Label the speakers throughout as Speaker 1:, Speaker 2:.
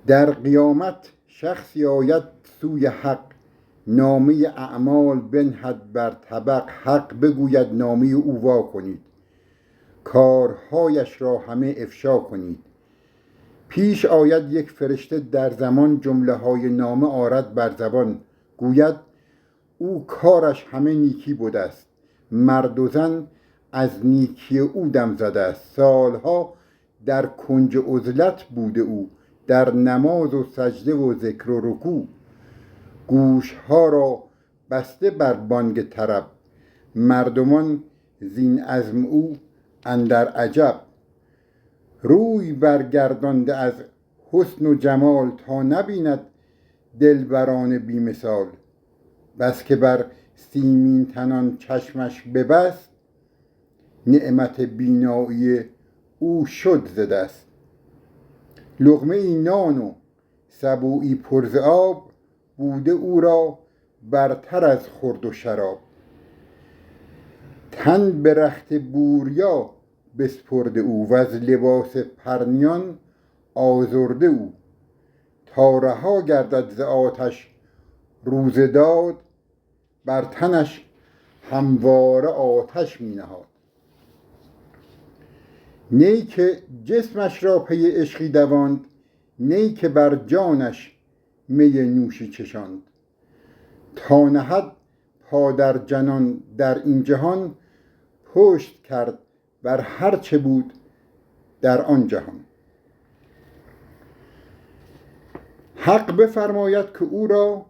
Speaker 1: در قیامت شخصی آید سوی حق، نامه اعمال بنهد بر طبق. حق بگوید نامه او وا کنید، کارهایش را همه افشا کنید. پیش آید یک فرشته در زمان، جمله های نامه آرد بر زبان. گوید او کارش همه نیکی بوده است، مرد و زن از نیکی او دم زده است. سالها در کنج عزلت بوده او، در نماز و سجده و ذکر و رکوع. گوشها را بسته بر بانگ طرب، مردمان زین عزم او اندر عجب. روی برگردانده از حسن و جمال، تا نبیند دلبران بی مثال. بس که بر سیمین تنان چشمش ببست، نعمت بینایی او شد ز دست. لقمه ای نان و سبویی پر ز آب، بوده او را برتر از خورد و شراب. تن به رخت بوریا بسپرده او، وز لباس پرنیان آزرده او. تا رها گردد ز آتش روز داد، بر تنش همواره آتش می نهاد. نی که جسمش را پی عشقی دواند، نی که بر جانش می نوشی چشاند. تا نهد پا در جنان در این جهان، پشت کرد بر هر چه بود در آن جهان. حق بفرماید که او را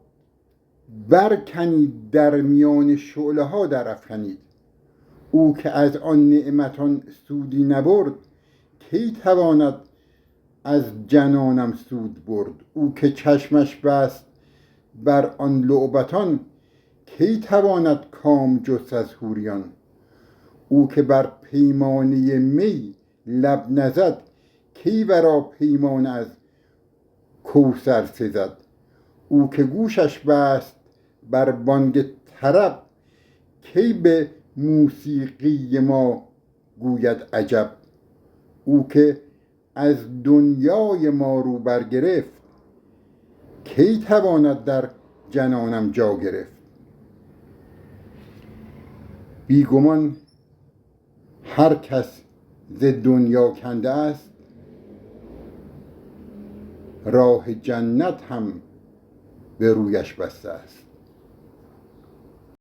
Speaker 1: برکنید، در میان شعله ها در افکنید. او که از آن نعمتان سودی نبرد، کی تواند از جنانم سود برد. او که چشمش بست بر آن لعبتان، کی تواند کام جست از حوریان. او که بر پیمانه می لب نزد، کی ورا پیمانه از کوثر سزد. او که گوشش بست بر بانگ طرب، کی به موسیقی ما گوید عجب. او که از دنیای ما رو برگرفت، کی تواند در جنانم جا گرفت. بیگمان هر کس ز دنیا کنده است، راه جنت هم به رویش بسته است.